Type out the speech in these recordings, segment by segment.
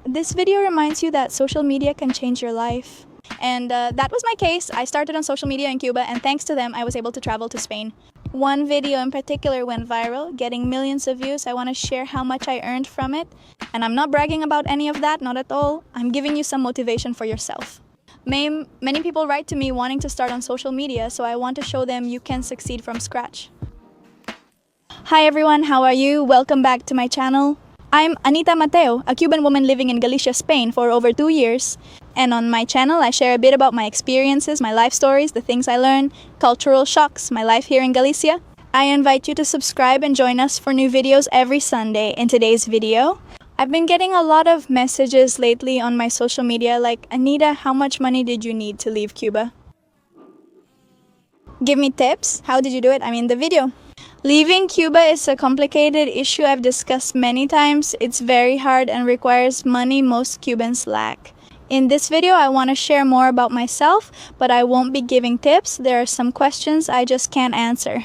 This video reminds you that social media can change your life. And that was my case. I started on social media in Cuba, and thanks to them, I was able to travel to Spain. One video in particular went viral, getting millions of views. I want to share how much I earned from it. And I'm not bragging about any of that, not at all. I'm giving you some motivation for yourself. Many people write to me wanting to start on social media, so I want to show them you can succeed from scratch. Hi everyone, how are you? Welcome back to my channel. I'm Anita Mateo, a Cuban woman living in Galicia, Spain for over 2 years. And on my channel, I share a bit about my experiences, my life stories, the things I learned, cultural shocks, my life here in Galicia. I invite you to subscribe and join us for new videos every Sunday. In today's video, I've been getting a lot of messages lately on my social media like, Anita, how much money did you need to leave Cuba? Give me tips. How did you do it? The video. Leaving Cuba is a complicated issue I've discussed many times. It's very hard and requires money most Cubans lack. In this video, I want to share more about myself, but I won't be giving tips. There are some questions I just can't answer.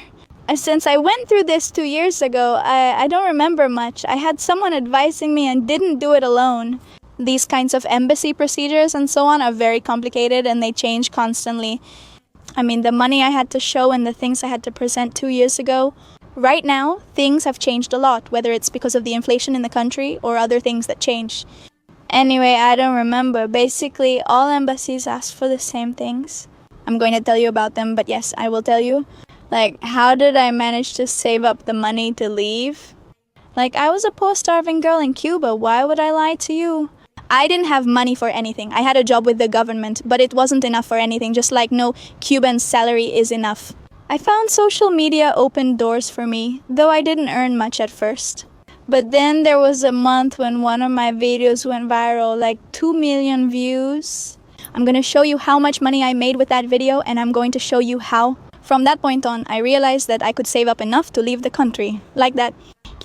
Since I went through this 2 years ago, I don't remember much. I had someone advising me and didn't do it alone. These kinds of embassy procedures and so on are very complicated and they change constantly. The money I had to show and the things I had to present 2 years ago. Right now, things have changed a lot, whether it's because of the inflation in the country or other things that change. Anyway, I don't remember. Basically, all embassies ask for the same things. I'm going to tell you about them, but yes, I will tell you. How did I manage to save up the money to leave? I was a poor starving girl in Cuba. Why would I lie to you? I didn't have money for anything. I had a job with the government, but it wasn't enough for anything, just like no Cuban salary is enough. I found social media opened doors for me, though I didn't earn much at first. But then there was a month when one of my videos went viral, 2 million views. I'm going to show you how much money I made with that video, and I'm going to show you how. From that point on, I realized that I could save up enough to leave the country, like that.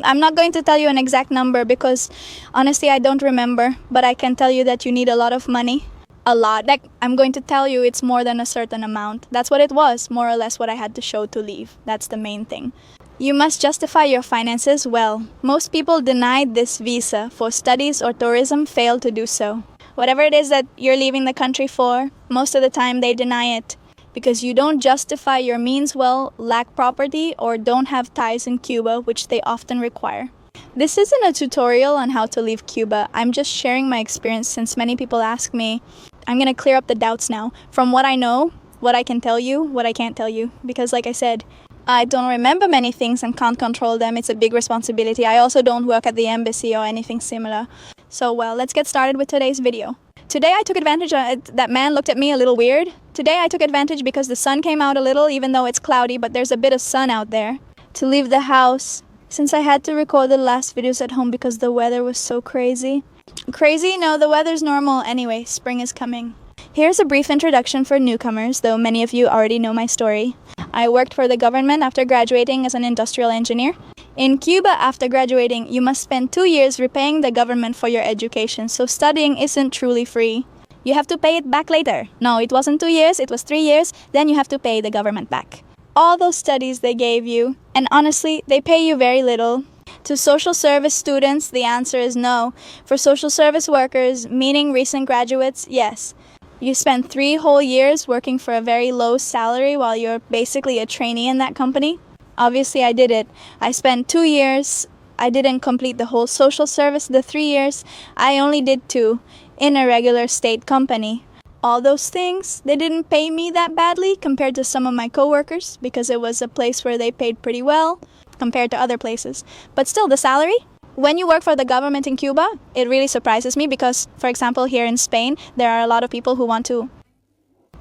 I'm not going to tell you an exact number because honestly I don't remember, but I can tell you that you need a lot of money. A lot. I'm going to tell you it's more than a certain amount. That's what it was, more or less what I had to show to leave. That's the main thing. You must justify your finances well. Most people denied this visa for studies or tourism fail to do so. Whatever it is that you're leaving the country for, most of the time they deny it. Because you don't justify your means well, lack property, or don't have ties in Cuba, which they often require. This isn't a tutorial on how to leave Cuba. I'm just sharing my experience since many people ask me. I'm going to clear up the doubts now. From what I know, what I can tell you, what I can't tell you. Because like I said, I don't remember many things and can't control them. It's a big responsibility. I also don't work at the embassy or anything similar. So well, let's get started with today's video. Today I took advantage of that man looked at me a little weird. Today I took advantage because the sun came out a little, even though it's cloudy, but there's a bit of sun out there. To leave the house, since I had to record the last videos at home because the weather was so crazy. Crazy? No, the weather's normal. Anyway, spring is coming. Here's a brief introduction for newcomers, though many of you already know my story. I worked for the government after graduating as an industrial engineer. In Cuba, after graduating, you must spend 2 years repaying the government for your education, so studying isn't truly free. You have to pay it back later. No, it wasn't 2 years, it was 3 years, then you have to pay the government back. All those studies they gave you, and honestly, they pay you very little. To social service students, the answer is no. For social service workers, meaning recent graduates, yes. You spend 3 whole years working for a very low salary while you're basically a trainee in that company. Obviously, I did it. I spent 2 years. I didn't complete the whole social service, the 3 years. I only did 2 in a regular state company. All those things, they didn't pay me that badly compared to some of my coworkers because it was a place where they paid pretty well compared to other places. But still, the salary? When you work for the government in Cuba, it really surprises me because, for example, here in Spain, there are a lot of people who want to...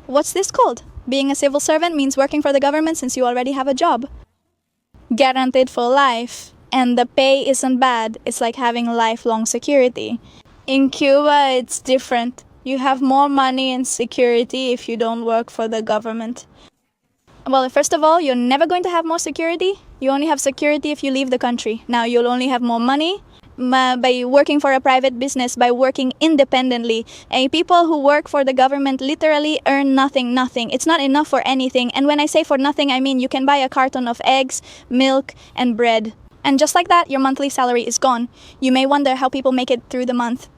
What's this called? Being a civil servant means working for the government since you already have a job. Guaranteed for life. And the pay isn't bad. It's like having lifelong security. In Cuba, it's different. You have more money and security if you don't work for the government. Well, first of all, you're never going to have more security. You only have security if you leave the country. Now, you'll only have more money by working for a private business, by working independently. And people who work for the government literally earn nothing. It's not enough for anything. And when I say for nothing, I mean you can buy a carton of eggs, milk, and bread. And just like that, your monthly salary is gone. You may wonder how people make it through the month.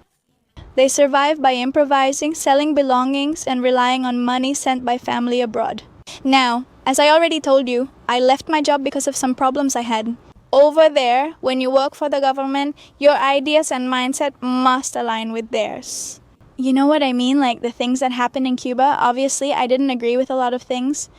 They survive by improvising, selling belongings, and relying on money sent by family abroad. Now, as I already told you, I left my job because of some problems I had. Over there, when you work for the government, your ideas and mindset must align with theirs. You know what I mean? Like the things that happened in Cuba, obviously I didn't agree with a lot of things.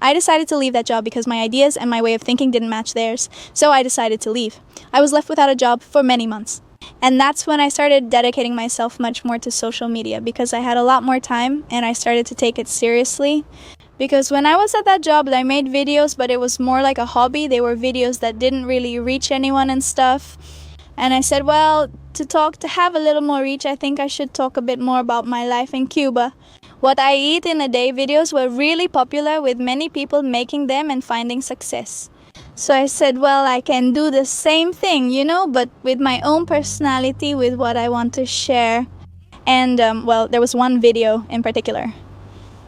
I decided to leave that job because my ideas and my way of thinking didn't match theirs, so I decided to leave. I was left without a job for many months. And that's when I started dedicating myself much more to social media because I had a lot more time and I started to take it seriously. Because when I was at that job, I made videos, but it was more like a hobby. They were videos that didn't really reach anyone and stuff. And I said, well, to have a little more reach, I think I should talk a bit more about my life in Cuba. What I eat in a day videos were really popular with many people making them and finding success. So I said, well, I can do the same thing, but with my own personality, with what I want to share. And, well, there was one video in particular.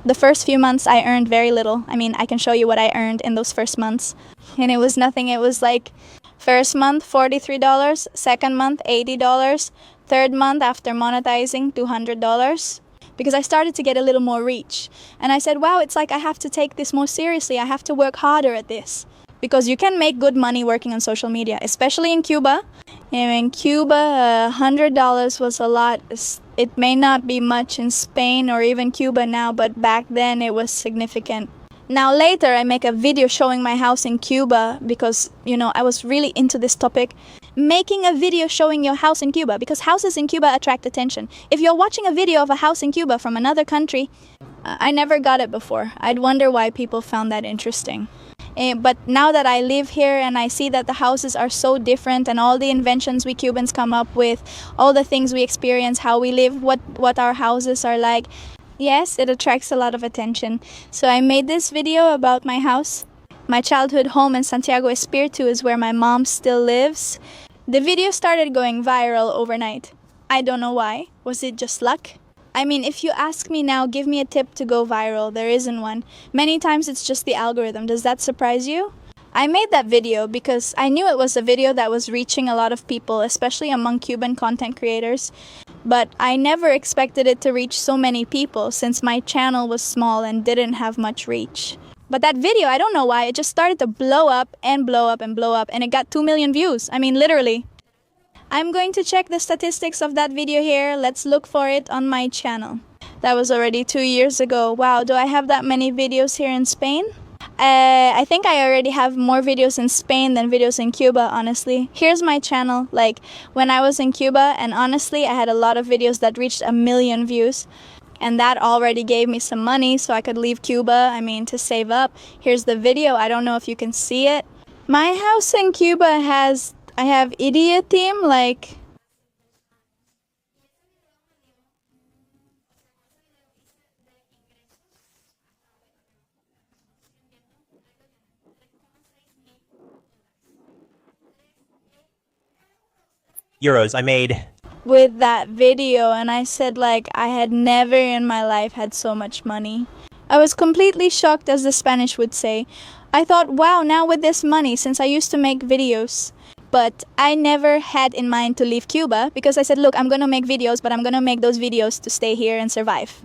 The first few months I earned very little. I mean, I can show you what I earned in those first months. And it was nothing. It was like first month, $43, second month, $80, third month after monetizing, $200. Because I started to get a little more reach. And I said, wow, it's like I have to take this more seriously. I have to work harder at this. Because you can make good money working on social media, especially in Cuba. And in Cuba, $100 was a lot. It may not be much in Spain or even Cuba now, but back then it was significant. Now later I make a video showing my house in Cuba because, I was really into this topic. Making a video showing your house in Cuba because houses in Cuba attract attention. If you're watching a video of a house in Cuba from another country, I never got it before. I'd wonder why people found that interesting. But now that I live here and I see that the houses are so different and all the inventions we Cubans come up with, all the things we experience, how we live, what our houses are like, yes, it attracts a lot of attention. So I made this video about my house. My childhood home in Santiago Espiritu is where my mom still lives. The video started going viral overnight. I don't know why. Was it just luck? I mean, if you ask me now, give me a tip to go viral, there isn't one. Many times it's just the algorithm. Does that surprise you? I made that video because I knew it was a video that was reaching a lot of people, especially among Cuban content creators. But I never expected it to reach so many people since my channel was small and didn't have much reach. But that video, I don't know why, it just started to blow up and blow up and blow up and it got 2 million views. I mean, literally. I'm going to check the statistics of that video here. Let's look for it on my channel. That was already 2 years ago. Wow, do I have that many videos here in Spain? I think I already have more videos in Spain than videos in Cuba, honestly. Here's my channel, like when I was in Cuba, and honestly, I had a lot of videos that reached 1 million views. And that already gave me some money so I could leave Cuba, to save up. Here's the video. I don't know if you can see it. My house in Cuba I have idiot theme, like euros I made with that video, and I said like I had never in my life had so much money. I was completely shocked, as the Spanish would say. I thought, wow, now with this money, since I used to make videos. But I never had in mind to leave Cuba because I said, look, I'm going to make videos, but I'm going to make those videos to stay here and survive,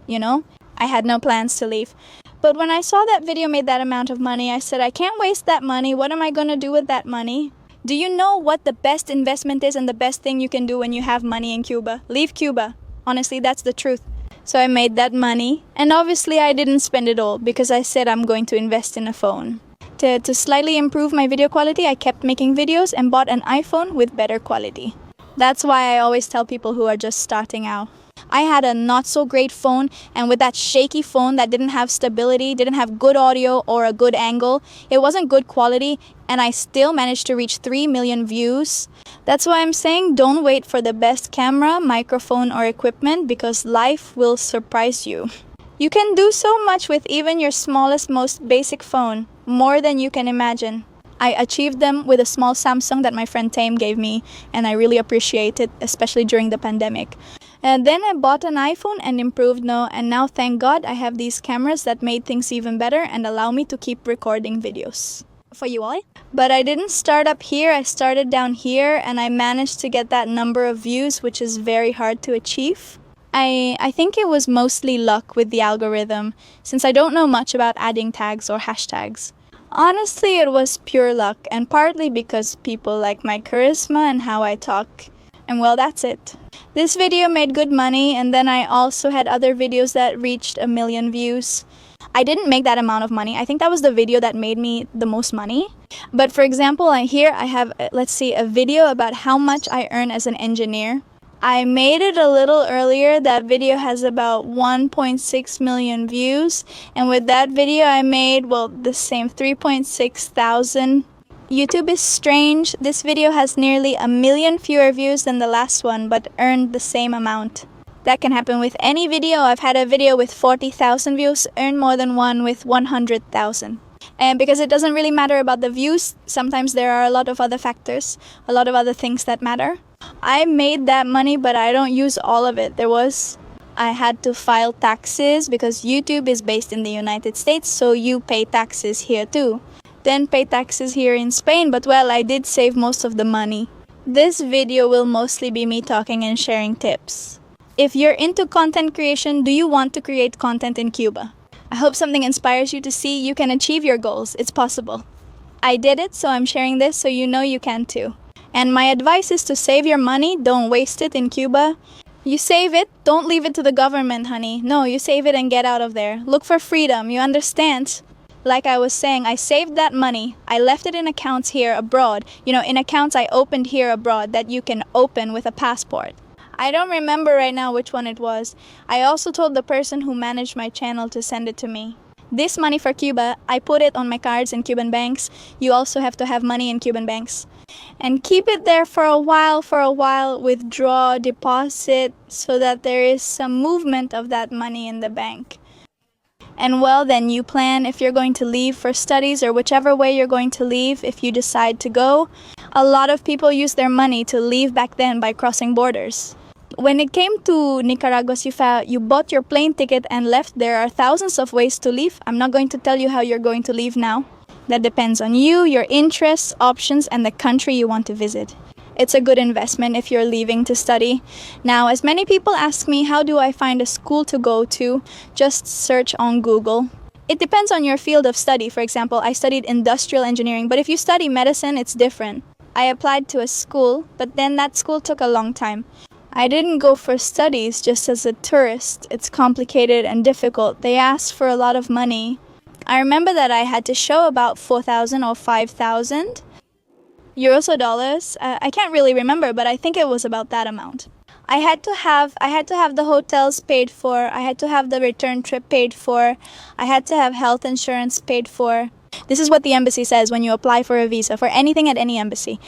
I had no plans to leave. But when I saw that video made that amount of money, I said, I can't waste that money. What am I going to do with that money? Do you know what the best investment is and the best thing you can do when you have money in Cuba? Leave Cuba. Honestly, that's the truth. So I made that money, and obviously I didn't spend it all because I said I'm going to invest in a phone. To slightly improve my video quality, I kept making videos and bought an iPhone with better quality. That's why I always tell people who are just starting out. I had a not so great phone, and with that shaky phone that didn't have stability, didn't have good audio or a good angle, it wasn't good quality, and I still managed to reach 3 million views. That's why I'm saying don't wait for the best camera, microphone, or equipment because life will surprise you. You can do so much with even your smallest, most basic phone, more than you can imagine. I achieved them with a small Samsung that my friend Tame gave me, and I really appreciate it, especially during the pandemic. And then I bought an iPhone and improved and now thank God I have these cameras that made things even better and allow me to keep recording videos. for you all. But I didn't start up here, I started down here, and I managed to get that number of views, which is very hard to achieve. I think it was mostly luck with the algorithm, since I don't know much about adding tags or hashtags. Honestly, it was pure luck, and partly because people like my charisma and how I talk. And well, that's it. This video made good money, and then I also had other videos that reached 1 million views. I didn't make that amount of money. I think that was the video that made me the most money. But for example, here I have, let's see, a video about how much I earn as an engineer. I made it a little earlier. That video has about 1.6 million views. And with that video I made, well, the same 3.6 thousand. YouTube is strange. This video has nearly 1 million fewer views than the last one, but earned the same amount. That can happen with any video. I've had a video with 40,000 views earn more than one with 100,000. And because it doesn't really matter about the views, sometimes there are a lot of other factors, a lot of other things that matter. I made that money, but I don't use all of it. I had to file taxes because YouTube is based in the United States, so you pay taxes here too. Then pay taxes here in Spain, but well, I did save most of the money. This video will mostly be me talking and sharing tips. If you're into content creation, do you want to create content in Cuba? I hope something inspires you to see you can achieve your goals. It's possible. I did it, so I'm sharing this so you know you can too. And my advice is to save your money. Don't waste it in Cuba. You save it, don't leave it to the government, honey. No, you save it and get out of there. Look for freedom, you understand? Like I was saying, I saved that money. I left it in accounts here abroad. In accounts I opened here abroad that you can open with a passport. I don't remember right now which one it was. I also told the person who managed my channel to send it to me. This money for Cuba, I put it on my cards in Cuban banks. You also have to have money in Cuban banks. And keep it there for a while, withdraw, deposit, so that there is some movement of that money in the bank. And well, then you plan if you're going to leave for studies or whichever way you're going to leave if you decide to go. A lot of people use their money to leave back then by crossing borders. When it came to Nicaragua, you bought your plane ticket and left. There are thousands of ways to leave. I'm not going to tell you how you're going to leave now. That depends on you, your interests, options, and the country you want to visit. It's a good investment if you're leaving to study. Now, as many people ask me, how do I find a school to go to? Just search on Google. It depends on your field of study. For example, I studied industrial engineering, but if you study medicine, it's different. I applied to a school, but then that school took a long time. I didn't go for studies just as a tourist. It's complicated and difficult. They ask for a lot of money. I remember that I had to show about 4,000 or 5,000 euros or dollars. I can't really remember, but I think it was about that amount. I had to have the hotels paid for. I had to have the return trip paid for. I had to have health insurance paid for. This is what the embassy says when you apply for a visa, for anything at any embassy.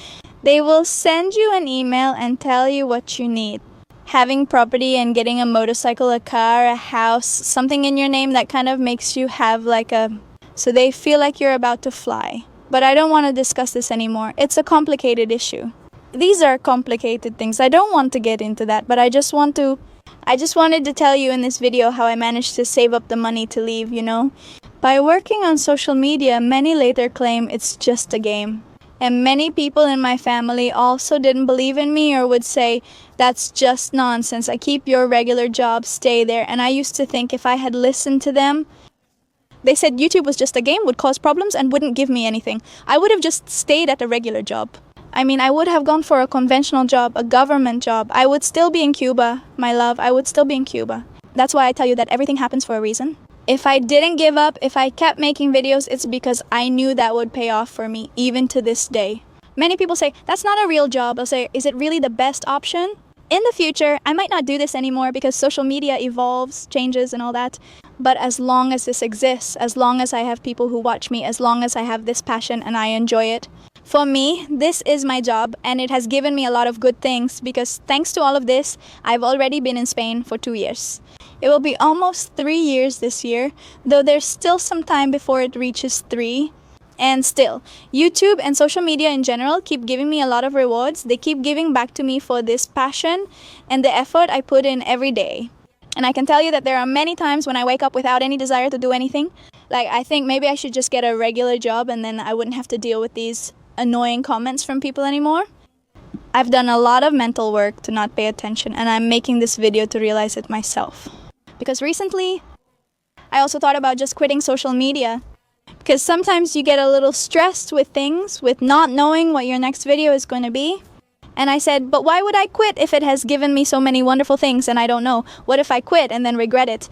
They will send you an email and tell you what you need. Having property and getting a motorcycle, a car, a house, something in your name that kind of makes you have so they feel like you're about to fly. But I don't want to discuss this anymore. It's a complicated issue. These are complicated things. I don't want to get into that, but I just wanted to tell you in this video how I managed to save up the money to leave, By working on social media, many later claim it's just a game. And many people in my family also didn't believe in me or would say, that's just nonsense. I keep your regular job, stay there. And I used to think if I had listened to them, they said YouTube was just a game, would cause problems, and wouldn't give me anything. I would have just stayed at a regular job. I would have gone for a conventional job, a government job. I would still be in Cuba, my love. I would still be in Cuba. That's why I tell you that everything happens for a reason. If I didn't give up, if I kept making videos, it's because I knew that would pay off for me, even to this day. Many people say, that's not a real job. I'll say, is it really the best option? In the future, I might not do this anymore because social media evolves, changes and all that. But as long as this exists, as long as I have people who watch me, as long as I have this passion and I enjoy it, for me, this is my job and it has given me a lot of good things because thanks to all of this, I've already been in Spain for 2 years. It will be almost 3 years this year, though there's still some time before it reaches 3. And still, YouTube and social media in general keep giving me a lot of rewards. They keep giving back to me for this passion and the effort I put in every day. And I can tell you that there are many times when I wake up without any desire to do anything. Like, I think maybe I should just get a regular job and then I wouldn't have to deal with these annoying comments from people anymore. I've done a lot of mental work to not pay attention, and I'm making this video to realize it myself. Because recently, I also thought about just quitting social media. Because sometimes you get a little stressed with things, with not knowing what your next video is going to be. And I said, but why would I quit if it has given me so many wonderful things and I don't know? What if I quit and then regret it?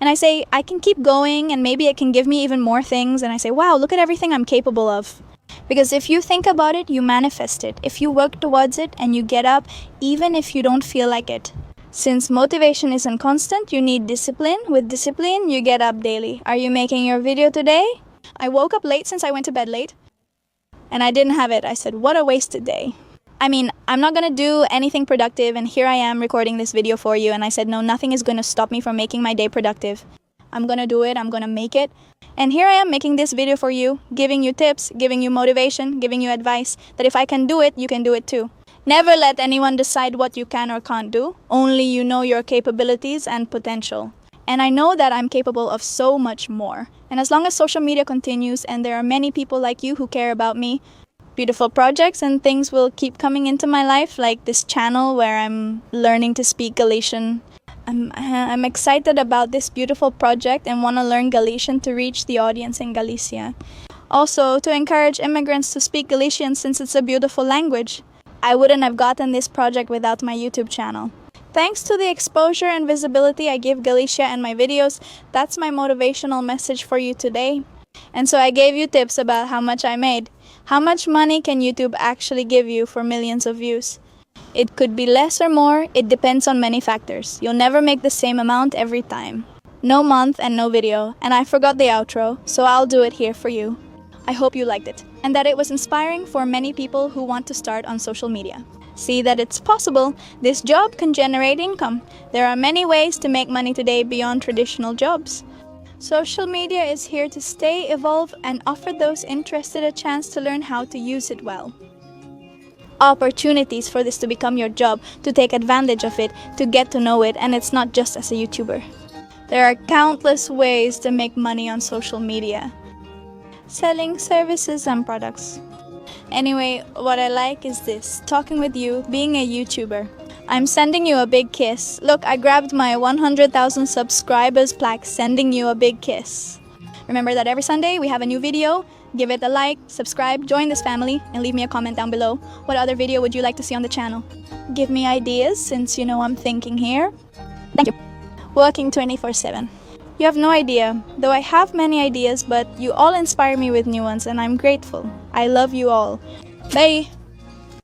And I say, I can keep going and maybe it can give me even more things. And I say, wow, look at everything I'm capable of. Because if you think about it, you manifest it. If you work towards it and you get up, even if you don't feel like it. Since motivation isn't constant, you need discipline. With discipline, you get up daily. Are you making your video today? I woke up late since I went to bed late. And I didn't have it. I said, what a wasted day. I mean, I'm not going to do anything productive, and here I am recording this video for you, and I said, no, nothing is going to stop me from making my day productive. I'm going to do it, I'm going to make it. And here I am making this video for you, giving you tips, giving you motivation, giving you advice, that if I can do it, you can do it too. Never let anyone decide what you can or can't do. Only you know your capabilities and potential. And I know that I'm capable of so much more. And as long as social media continues, and there are many people like you who care about me, beautiful projects and things will keep coming into my life, like this channel where I'm learning to speak Galician. I'm excited about this beautiful project and want to learn Galician to reach the audience in Galicia. Also, to encourage immigrants to speak Galician since it's a beautiful language. I wouldn't have gotten this project without my YouTube channel. Thanks to the exposure and visibility I give Galicia and my videos, that's my motivational message for you today. And so I gave you tips about how much I made. How much money can YouTube actually give you for millions of views? It could be less or more, it depends on many factors. You'll never make the same amount every time. No month and no video, and I forgot the outro, so I'll do it here for you. I hope you liked it, and that it was inspiring for many people who want to start on social media. See that it's possible. This job can generate income. There are many ways to make money today beyond traditional jobs. Social media is here to stay, evolve, and offer those interested a chance to learn how to use it well. Opportunities for this to become your job, to take advantage of it, to get to know it, and it's not just as a YouTuber. There are countless ways to make money on social media. Selling services and products. Anyway, what I like is this, talking with you, being a YouTuber. I'm sending you a big kiss. Look, I grabbed my 100,000 subscribers plaque, sending you a big kiss. Remember that every Sunday we have a new video. Give it a like, subscribe, join this family, and leave me a comment down below. What other video would you like to see on the channel? Give me ideas, since you know I'm thinking here. Thank you. Working 24/7. You have no idea, though I have many ideas, but you all inspire me with new ones, and I'm grateful. I love you all. Bye!